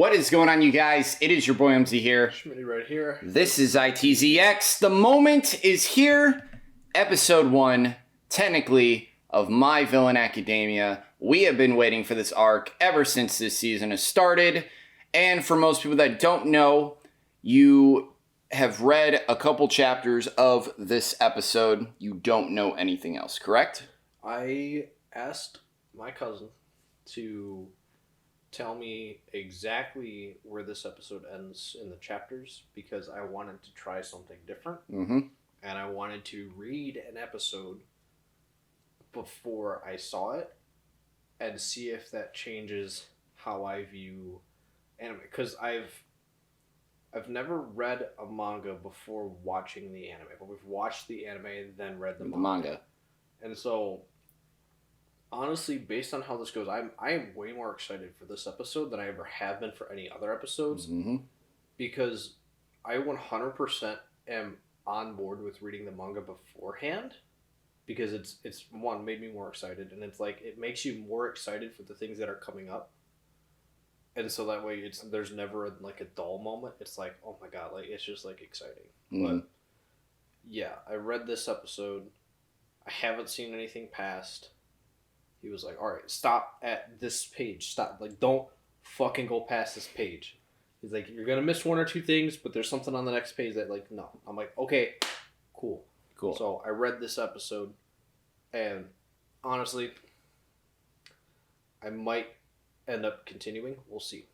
What is going on, you guys? It is your boy Omzy here. Schmitty right here. This is ITZX. The moment is here. Episode 1, technically, of My Villain Academia. We have been waiting for this arc ever since this season has started. And for most people that don't know, you have read a couple chapters of this episode. You don't know anything else, correct? I asked my cousin to tell me exactly where this episode ends in the chapters because I wanted to try something different. Mm-hmm. And I wanted to read an episode before I saw it and see if that changes how I view anime. Because I've never read a manga before watching the anime, but we've watched the anime and then read the manga. And so, honestly, based on how this goes, I am way more excited for this episode than I ever have been for any other episodes. Mm-hmm. Because I 100% am on board with reading the manga beforehand. Because it's one, made me more excited. And it's like, it makes you more excited for the things that are coming up. And so that way, there's never a dull moment. It's like, oh my god, it's just exciting. Mm-hmm. But yeah, I read this episode. I haven't seen anything past. He was like, all right, stop at this page. Stop. Don't fucking go past this page. He's like, you're going to miss one or two things, but there's something on the next page that, no. I'm like, okay, cool. So I read this episode, and honestly, I might end up continuing. We'll see.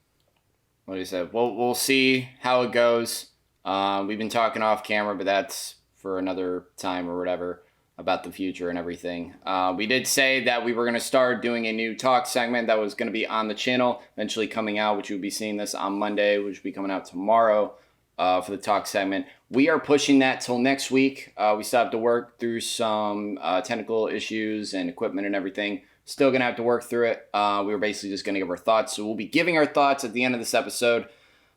Like I said, we'll see how it goes. We've been talking off camera, but that's for another time or whatever, about the future and everything. We did say that we were going to start doing a new talk segment that was going to be on the channel, eventually coming out, which you'll be seeing this on Monday, which will be coming out tomorrow for the talk segment. We are pushing that till next week. We still have to work through some technical issues and equipment and everything. Still going to have to work through it. We were basically just going to give our thoughts. So we'll be giving our thoughts at the end of this episode.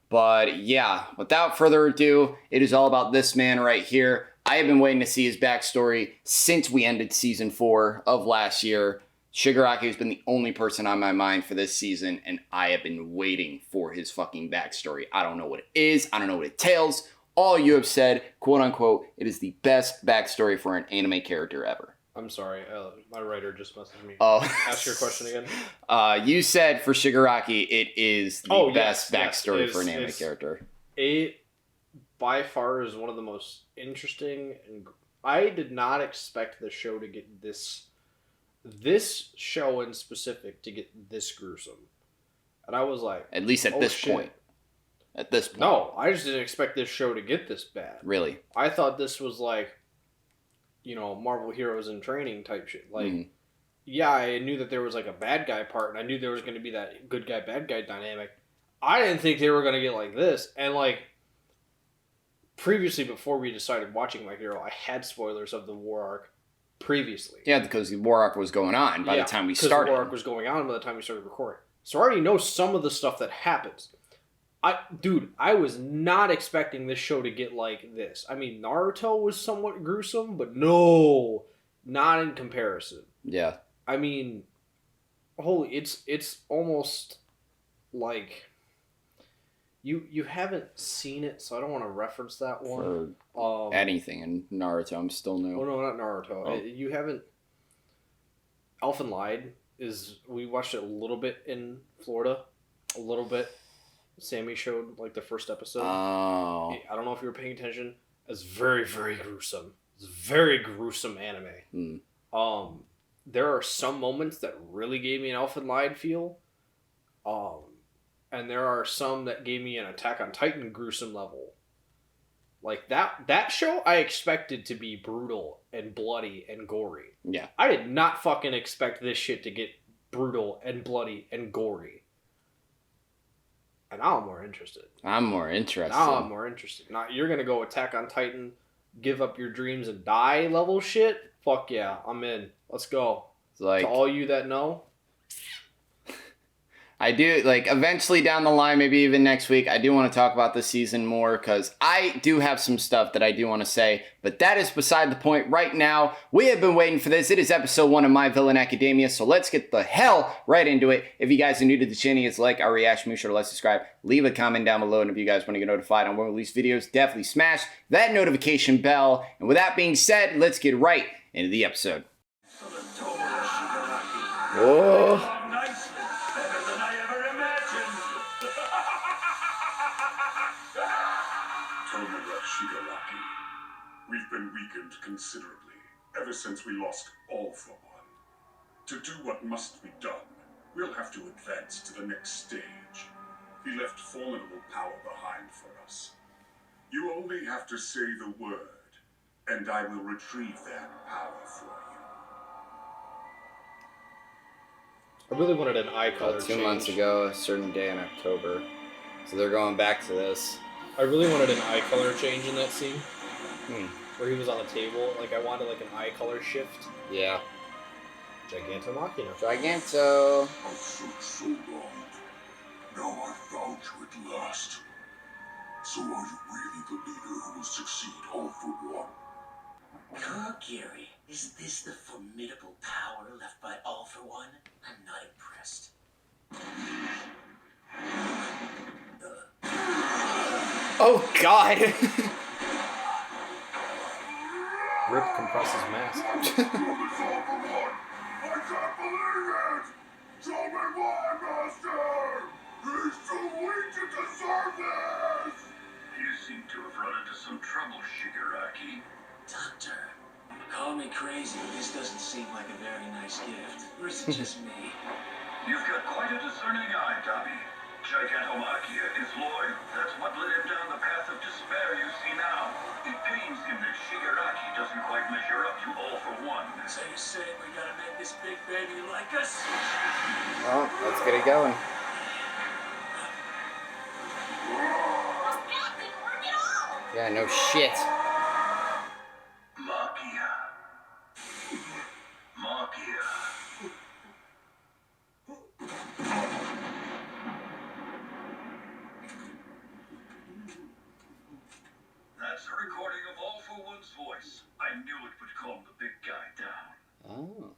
But yeah, without further ado, it is all about this man right here. I have been waiting to see his backstory since we ended season 4 of last year. Shigaraki has been the only person on my mind for this season, and I have been waiting for his fucking backstory. I don't know what it is. I don't know what it entails. All you have said, quote unquote, it is the best backstory for an anime character ever. I'm sorry. My writer just messaged me. Oh. Ask your question again. You said for Shigaraki, it is the best backstory for an anime character. It by far is one of the most interesting, and I did not expect the show to get this show in specific to get this gruesome. And I was like, at least at this point. At this point. No, I just didn't expect this show to get this bad. Really? I thought this was Marvel Heroes in Training type shit. Yeah, I knew that there was a bad guy part, and I knew there was going to be that good guy, bad guy dynamic. I didn't think they were going to get like this. And previously, before we decided watching My Hero, I had spoilers of the war arc previously. Yeah, because the war arc was going on by the time we started. The war arc was going on by the time we started recording. So I already know some of the stuff that happens. I was not expecting this show to get like this. I mean, Naruto was somewhat gruesome, but no, not in comparison. Yeah. I mean, it's almost like you haven't seen it, so I don't want to reference that one. For anything in Naruto, I'm still new. Oh no, not Naruto. Oh. You haven't. Elfen Lied we watched it a little bit in Florida, a little bit. Sammy showed the first episode. Oh. I don't know if you were paying attention. It's very, very gruesome. It's a very gruesome anime. There are some moments that really gave me an Elfen Lied feel. And there are some that gave me an Attack on Titan gruesome level. That show I expected to be brutal and bloody and gory. Yeah. I did not fucking expect this shit to get brutal and bloody and gory. And now I'm more interested. Now you're going to go Attack on Titan, give up your dreams and die level shit? Fuck yeah, I'm in. Let's go. It's to all you that know. I do, like, eventually down the line, maybe even next week, I do want to talk about this season more because I do have some stuff that I do want to say, but that is beside the point right now. We have been waiting for this. It is episode 1 of My Villain Academia, so let's get the hell right into it. If you guys are new to the channel, it's like our reaction, make sure to like, subscribe, leave a comment down below, and if you guys want to get notified on when we release videos, definitely smash that notification bell. And with that being said, let's get right into the episode. Whoa. We've been weakened considerably ever since we lost All for One. To do what must be done, we'll have to advance to the next stage. He left formidable power behind for us. You only have to say the word, and I will retrieve that power for you. I really wanted an eye color About 2 change. months ago, a certain day in October. So they're going back to this. I really wanted an eye color change in that scene. Hmm. Where he was on the table. Like, I wanted, like, an eye color shift. Yeah. Gigantomachina. Giganto. I've searched so long. Now I've found you at last. So are you really the leader who will succeed All for One? Gary, is this the formidable power left by All for One? I'm not impressed. Oh, God. Rip compresses mask. I can't believe it! Show me why, Master! He's too weak to deserve this! You seem to have run into some trouble, Shigaraki. Doctor, call me crazy, but this doesn't seem like a very nice gift. Or is it just me? You've got quite a discerning eye, Dobby. Gigantomachia is loyal. That's what led him down the path of despair you see now. It pains him that Shigaraki doesn't quite measure up to All for One. So you're saying we gotta make this big baby like us? Well, let's get it going. Yeah, no shit. Machia. Machia. That's a recording of All for One's voice. I knew it would calm the big guy down. Oh.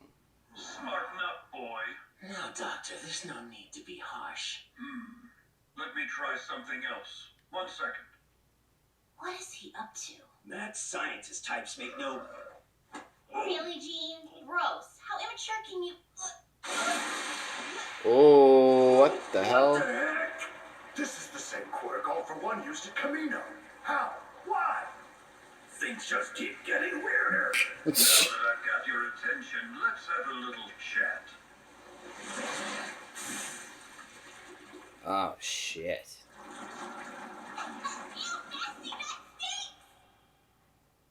Smarten up, boy. No, Doctor, there's no need to be harsh. Let me try something else. 1 second. What is he up to? Mad scientist types make no... Really, Gene? Gross. How immature can you... Oh, what the hell? What the heck? This is the same quirk All for One used at Camino. How? Why? Things just keep getting weirder. Now that I've got your attention, let's have a little chat. Oh, shit.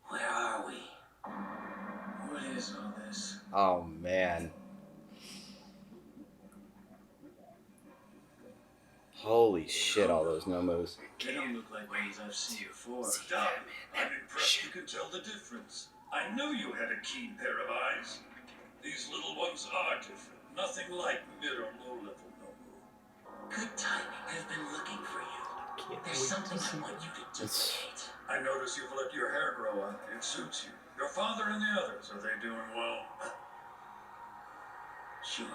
Where are we? What is all this? Oh, man. Holy shit, all those nomos. They don't look like ones I've seen before. Stop. I'm impressed you can tell the difference. I knew you had a keen pair of eyes. These little ones are different. Nothing like mid or low-level Nomu. Good timing. I've been looking for you. There's something I want you to duplicate. I notice you've let your hair grow out. It suits you. Your father and the others, are they doing well? Sure.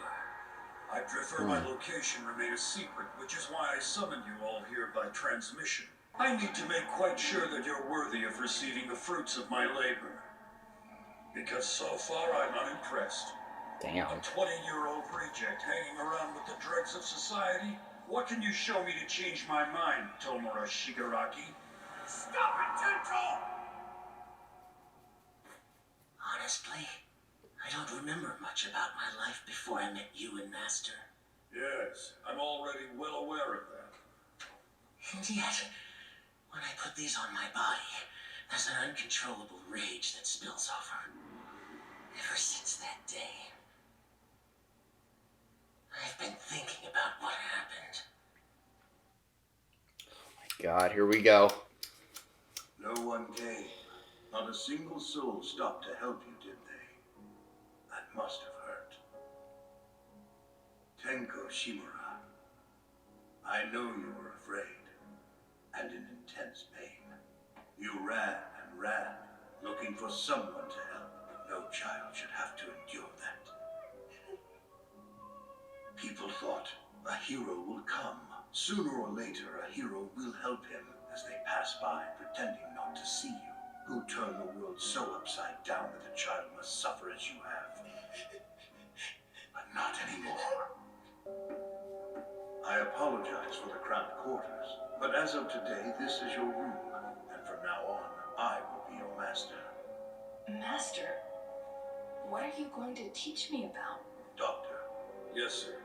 I prefer my location remain a secret, which is why I summoned you all here by transmission. I need to make quite sure that you're worthy of receiving the fruits of my labor. Because so far I'm unimpressed. Damn. A 20-year-old reject hanging around with the dregs of society? What can you show me to change my mind, Tomura Shigaraki? Stop it, Tento! Honestly, I don't remember much about my life before I met you and Master. Yes, I'm already well aware of that. And yet, when I put these on my body, there's an uncontrollable rage that spills over. Ever since that day, I've been thinking about what happened. God, here we go. No one came. Not a single soul stopped to help you, did they? That must have hurt. Tenko Shimura, I know you were afraid, and in intense pain. You ran and ran, looking for someone to help. No child should have to endure that. People thought a hero will come. Sooner or later, a hero will help him as they pass by, pretending not to see you. Who turned the world so upside down that a child must suffer as you have. But not anymore. I apologize for the cramped quarters, but as of today, this is your room, and from now on, I will be your master. Master, what are you going to teach me about? Doctor. Yes, sir.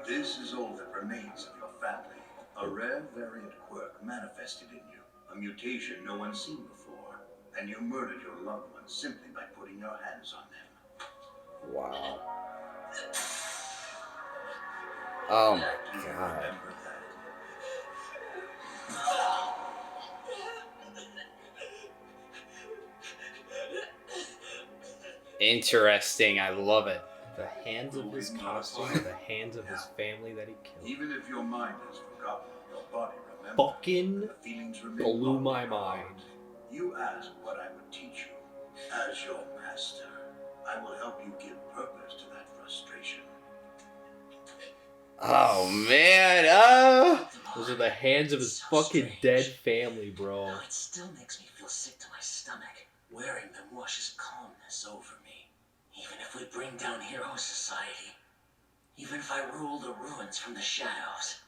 This is all that remains of your family. A rare variant quirk manifested in you. A mutation no one's seen before. And you murdered your loved ones simply by putting your hands on them. Wow. Oh my Do you god. remember that? Interesting. I love it. The hands of his costume are the hands of his family that he killed. Even if your mind has forgotten, your body remembers. Fucking The feelings remain blew locked my in your heart. mind. You asked what I would teach you. As your master, I will help you give purpose to that frustration. Oh man. Oh. Those are the hands of his fucking dead family, bro. Now it still makes me feel sick to my stomach. Wearing them washes calmness over me. Even if we bring down Hero Society, even if I rule the ruins from the shadows,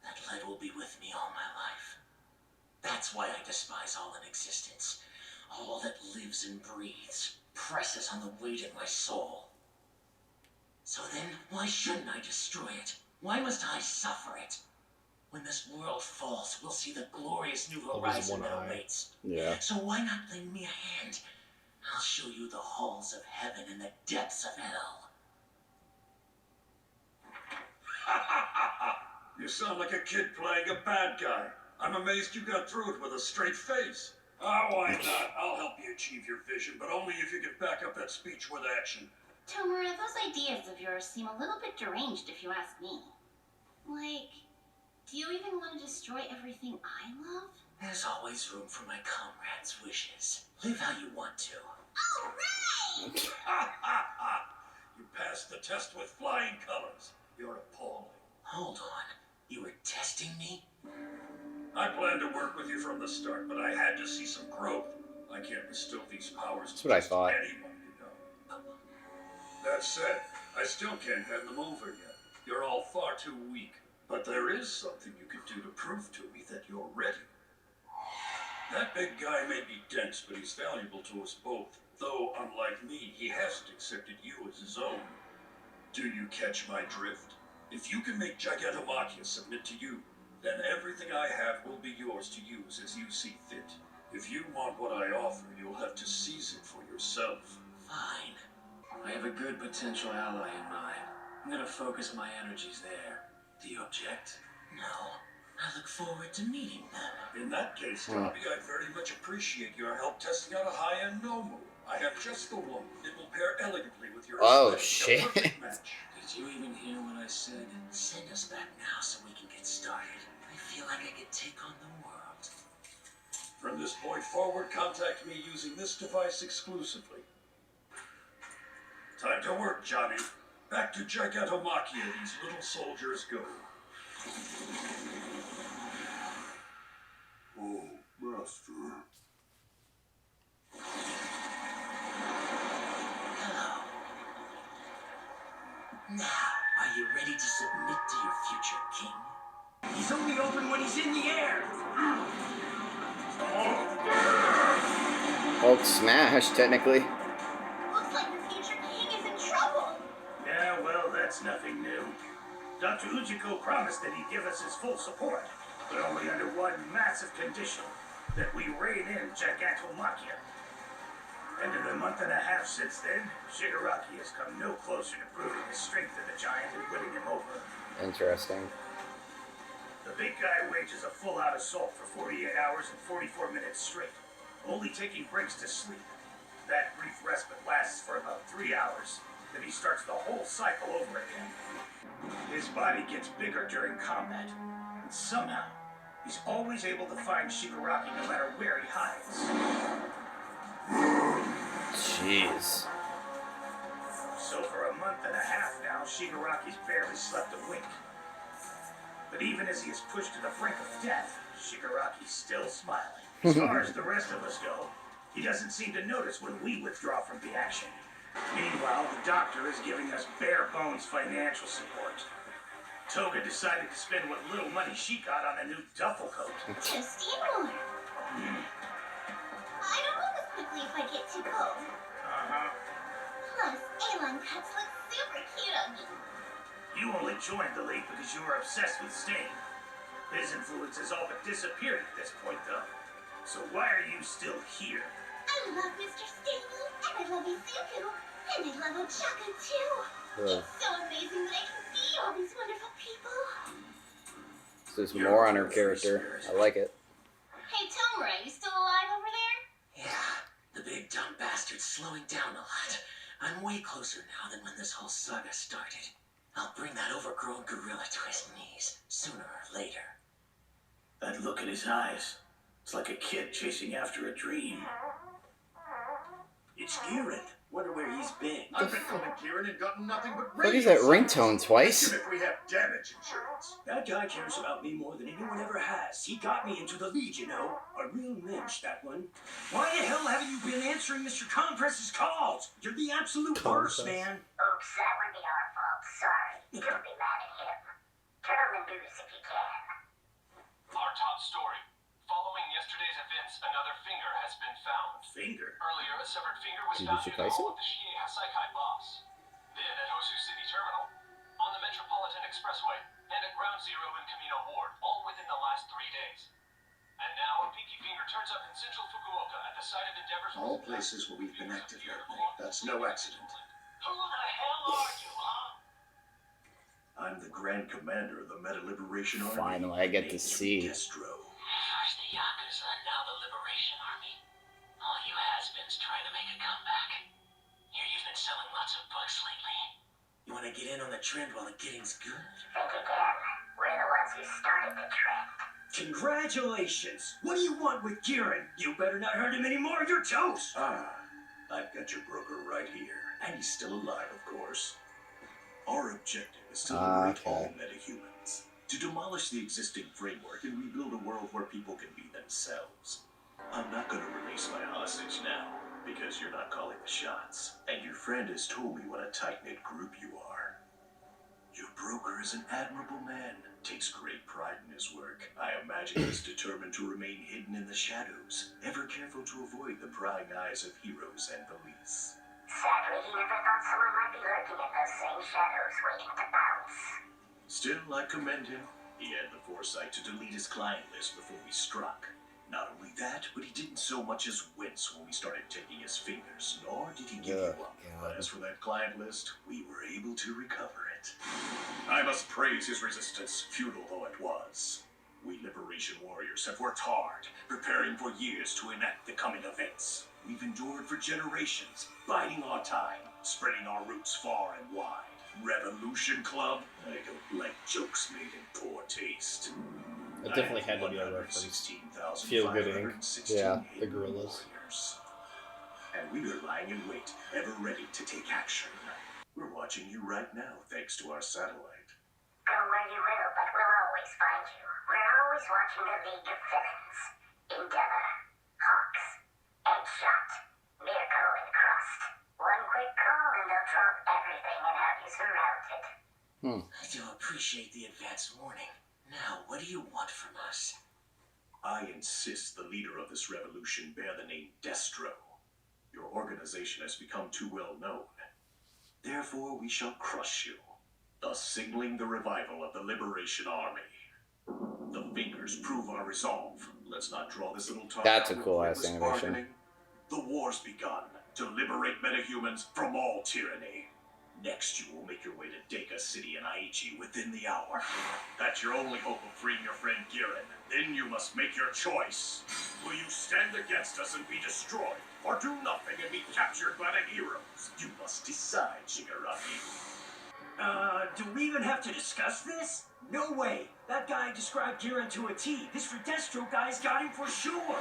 that lead will be with me all my life. That's why I despise all in existence. All that lives and breathes presses on the weight in my soul. So then, why shouldn't I destroy it? Why must I suffer it? When this world falls, we'll see the glorious new Of his horizon one that eye. awaits. Yeah. So why not lend me a hand? I'll show you the halls of heaven and the depths of hell. You sound like a kid playing a bad guy. I'm amazed you got through it with a straight face. Ah, why not? I'll help you achieve your vision, but only if you can back up that speech with action. Tomura, those ideas of yours seem a little bit deranged if you ask me. Like, do you even want to destroy everything I love? There's always room for my comrades' wishes. Live how you want to. Alright! Ha ha ha! You passed the test with flying colors. You're appalling. Hold on. You were testing me? I planned to work with you from the start, but I had to see some growth. I can't bestow these powers That's what I just thought. anyone, you know. That said, I still can't hand them over yet. You're all far too weak. But there is something you can do to prove to me that you're ready. That big guy may be dense, but he's valuable to us both. Though, unlike me, he hasn't accepted you as his own. Do you catch my drift? If you can make Gigantomachia submit to you, then everything I have will be yours to use as you see fit. If you want what I offer, you'll have to seize it for yourself. Fine. I have a good potential ally in mind. I'm gonna focus my energies there. Do you object? No. I look forward to meeting them. In that case, Tommy, I'd very much appreciate your help testing out a high-end Nomu. I have just the one. It will pair elegantly with your Oh, aesthetic. A shit. perfect match. Did you even hear what I said? Send us back now so we can get started. I feel like I could take on the world. From this point forward, contact me using this device exclusively. Time to work, Johnny. Back to Gigantomachia these little soldiers go. Oh, Master. Hello. Now, are you ready to submit to your future king? He's only open when he's in the air. Hulk smash, technically. Looks like the future king is in trouble. Yeah, well, that's nothing new. Dr. Ujiko promised that he'd give us his full support, but only under one massive condition, that we rein in Gigantomachia. And in the month and a half since then, Shigaraki has come no closer to proving the strength of the giant and winning him over. Interesting. The big guy wages a full-out assault for 48 hours and 44 minutes straight, only taking breaks to sleep. That brief respite lasts for about 3 hours, then he starts the whole cycle over again. His body gets bigger during combat. And somehow, he's always able to find Shigaraki no matter where he hides. Jeez. So for a month and a half now, Shigaraki's barely slept a wink. But even as he is pushed to the brink of death, Shigaraki's still smiling. As far as the rest of us go, he doesn't seem to notice when we withdraw from the action. Meanwhile, the doctor is giving us bare bones financial support. Toga decided to spend what little money she got on a new duffel coat. To steam more. I don't move as quickly if I get too cold. Plus, A-line cuts look super cute on me. You only joined the league because you were obsessed with Stain. His influence has all but disappeared at this point, though. So why are you still here? I love Mr. Staney, and I love Izuku, and I love Ochako too. It's so amazing that I can see all these wonderful people. So there's more on her character. I like it. Hey Tomura, you still alive over there? Yeah, the big dumb bastard's slowing down a lot. I'm way closer now than when this whole saga started. I'll bring that overgrown gorilla to his knees, sooner or later. That look in his eyes. It's like a kid chasing after a dream. It's Giran. Wonder where he's been. I've been calling Kieran and gotten nothing but What is that ringtone twice? Ask him if we have damage insurance. That guy cares about me more than anyone ever has. He got me into the league, you know. A real mensch, that one. Why the hell haven't you been answering Mr. Compress's calls? You're the absolute worst, man. Oops, that would be our fault. Sorry. Don't be mad at him. Turn on the news if you can. Our top story. Following yesterday's events, another finger has been found. Finger? Earlier, a severed finger was Did found you near the place home it? of the Shie Hasaikai boss. Then at Osu City Terminal, on the Metropolitan Expressway, and at Ground Zero in Camino Ward, all within the last 3 days. And now, a pinky finger turns up in central Fukuoka at the site of Endeavor's... All places where we've been active lately. That's no accident. Who the hell are you, huh? I'm the Grand Commander of the Meta Liberation Army. Finally, I get to see. Destro. First the Yakuza, now the Liberation Army. All you has-beens trying to make a comeback. Hear you've been selling lots of books lately. You want to get in on the trend while the getting's good? Think again. We're the ones who started the trend. Congratulations! What do you want with Kieran? You better not hurt him anymore, you're toast! I've got your broker right here. And he's still alive, of course. Our objective is to liberate all metahumans. To demolish the existing framework and rebuild a world where people can be themselves. I'm not going to release my hostage now, because you're not calling the shots. And your friend has told me what a tight-knit group you are. Your broker is an admirable man, takes great pride in his work. I imagine he's determined to remain hidden in the shadows, ever careful to avoid the prying eyes of heroes and police. Sadly, he never thought someone might be lurking in those same shadows waiting to bounce. Still, I commend him. He had the foresight to delete his client list before we struck. Not only that, but he didn't so much as wince when we started taking his fingers, nor did he give you up. But as for that client list, we were able to recover it. I must praise his resistance, futile though it was. We Liberation Warriors have worked hard, preparing for years to enact the coming events. We've endured for generations, biding our time, spreading our roots far and wide. Revolution Club? I don't like jokes made in poor taste. It definitely had to be a reference. Feel Good Inc. Yeah. The gorillas. And we are lying in wait, ever ready to take action. We're watching you right now, thanks to our satellite. Go where you will, but we'll always find you. We're always watching the League of Villains. Endeavor, Hawks, Eggshot, Mirko, and Crust. One quick call and they'll drop everything and have you surrounded. I do appreciate the advance warning. Now, what do you want from us? I insist the leader of this revolution bear the name Destro. Your organization has become too well known. Therefore, we shall crush you, thus signaling the revival of the Liberation Army. The fingers prove our resolve. Let's not draw this little talk. That's a cool-ass animation. Bargaining. The war's begun to liberate metahumans from all tyranny. Next, you will make your way to Deka City in Aichi within the hour. That's your only hope of freeing your friend Giran. Then you must make your choice. Will you stand against us and be destroyed, or do nothing and be captured by the heroes? You must decide, Shigaraki. Do we even have to discuss this? No way. That guy described Jiren to a T. This Redestro guy's got him for sure.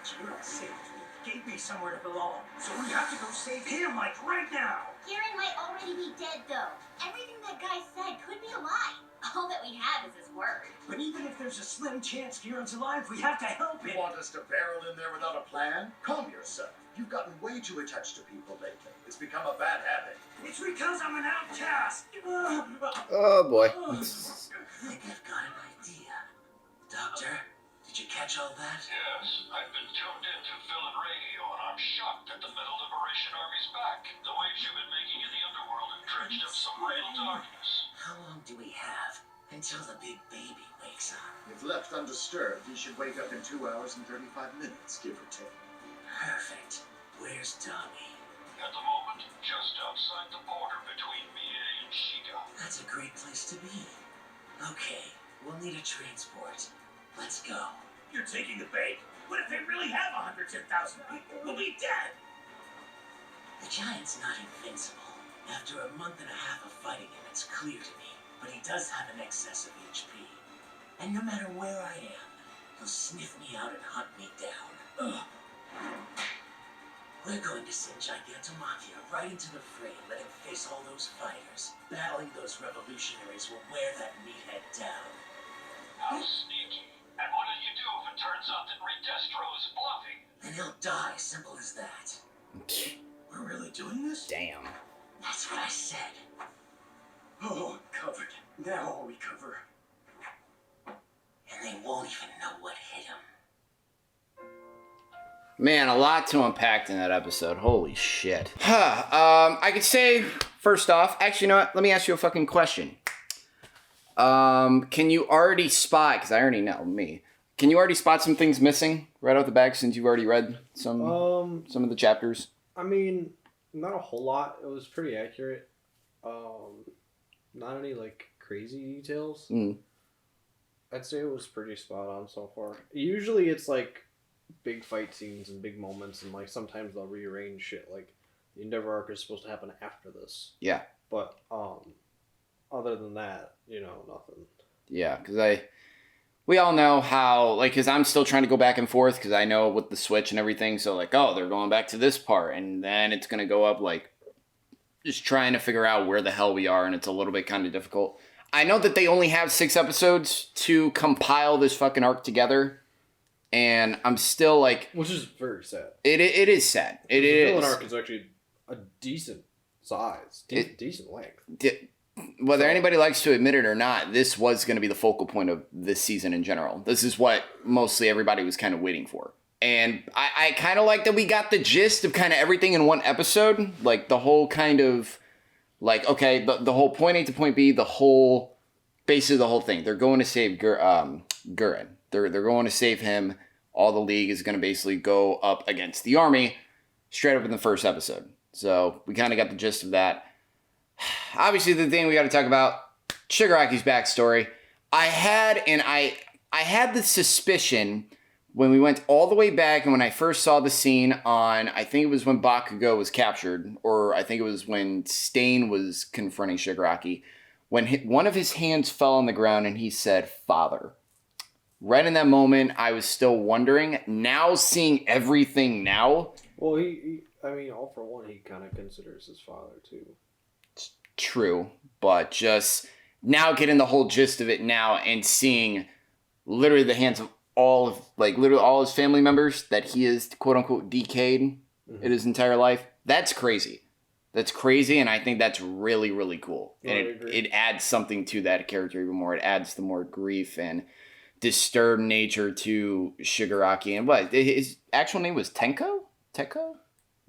Jiren saved me, gave me somewhere to belong. So we have to go save him, like, right now. Jiren might already be dead, though. Everything that guy said could be a lie. All that we have is his word. But even if there's a slim chance Jiren's alive, we have to help him. You want us to barrel in there without a plan? Calm yourself. You've gotten way too attached to people lately. It's become a bad habit. It's because I'm an outcast. Oh boy. I think I've got an idea. Doctor, did you catch all that? Yes, I've been tuned in to fill-in radio, and I'm shocked that the Metal Liberation Army's back. The waves you've been making in the underworld have dredged up some real darkness. How long do we have until the big baby wakes up? If left undisturbed, he should wake up in 2 hours and 35 minutes, give or take. Perfect. Where's Tommy? At the moment, just outside the border between MVA and Shiga. That's a great place to be. Okay, we'll need a transport. Let's go. You're taking the bait? What if they really have 110,000 people? We'll be dead. The giant's not invincible. After a month and a half of fighting him, it's clear to me. But he does have an excess of HP. And no matter where I am, he'll sniff me out and hunt me down. Ugh. We're going to send Gigantomachia right into the fray and let him face all those fighters. Battling those revolutionaries will wear that meathead down. How sneaky. And what do you do if it turns out that Redestro is bluffing? Then he'll die, simple as that. We're really doing this? Damn. That's what I said. Oh, covered. Now I'll recover. And they won't even know what hit him. Man, a lot to unpack in that episode. Holy shit. I could say, first off, actually, you know what? Let me ask you a fucking question. Can you already spot, because I already know, can you already spot some things missing right off the bat since you've already read some of the chapters? I mean, not a whole lot. It was pretty accurate. Not any, like, crazy details. I'd say it was pretty spot on so far. Usually it's, like, big fight scenes and big moments, and, like, sometimes they'll rearrange shit. Like, the Endeavor arc is supposed to happen after this. Yeah. But, other than that, you know, nothing. Yeah, because we all know how, like, because I'm still trying to go back and forth, because I know with the Switch and everything, so, like, oh, they're going back to this part, and then it's going to go up, like, just trying to figure out where the hell we are, and it's a little bit kind of difficult. I know that they only have 6 episodes to compile this fucking arc together, and I'm still, like... Which is very sad. It is sad. It is. The villain arc is actually a decent size, decent length. Whether anybody likes to admit it or not, this was going to be the focal point of this season in general. This is what mostly everybody was kind of waiting for. And I kind of like that we got the gist of kind of everything in one episode. Like, the whole kind of, like, okay, the whole point A to point B, basically the whole thing. They're going to save Gurren. They're going to save him. All the League is going to basically go up against the army straight up in the first episode. So we kind of got the gist of that. Obviously, the thing we got to talk about, Shigaraki's backstory. I had the suspicion when we went all the way back and when I first saw the scene on, I think it was when Bakugo was captured, or I think it was when Stain was confronting Shigaraki, when one of his hands fell on the ground and he said, "Father." Right in that moment, I was still wondering. Now, seeing everything now... Well, I mean, all for one, he kind of considers his father, too. True, but just now getting the whole gist of it now and seeing literally the hands of literally all his family members that he is quote-unquote decayed in his entire life, that's crazy. That's crazy, and I think that's really, really cool. And it adds something to that character even more. It adds the more grief and disturbed nature to Shigaraki. And what, his actual name was Tenko?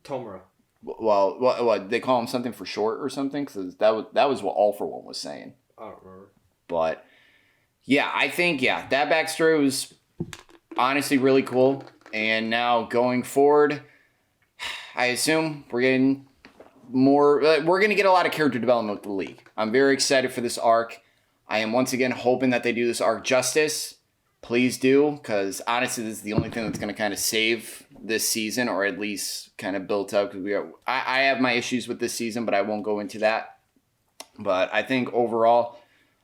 Tomura. Well, what they call him something for short or something? Because that was what All For One was saying. I don't remember. But, yeah, I think, that backstory was honestly really cool. And now going forward, I assume we're getting more... We're going to get a lot of character development with the League. I'm very excited for this arc. I am once again hoping that they do this arc justice. Please do, because honestly, this is the only thing that's going to kind of save this season, or at least kind of built up. Because I have my issues with this season, but I won't go into that. But I think overall,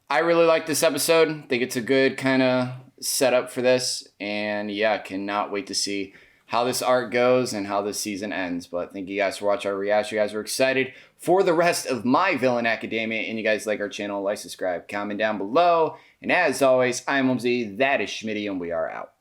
I really like this episode. I think it's a good kind of setup for this. And yeah, cannot wait to see how this arc goes and how this season ends. But thank you guys for watching our reaction. You guys are excited for the rest of My Villain Academia. And you guys like our channel, like, subscribe, comment down below. And as always, I'm Omzy, that is Schmitty, and we are out.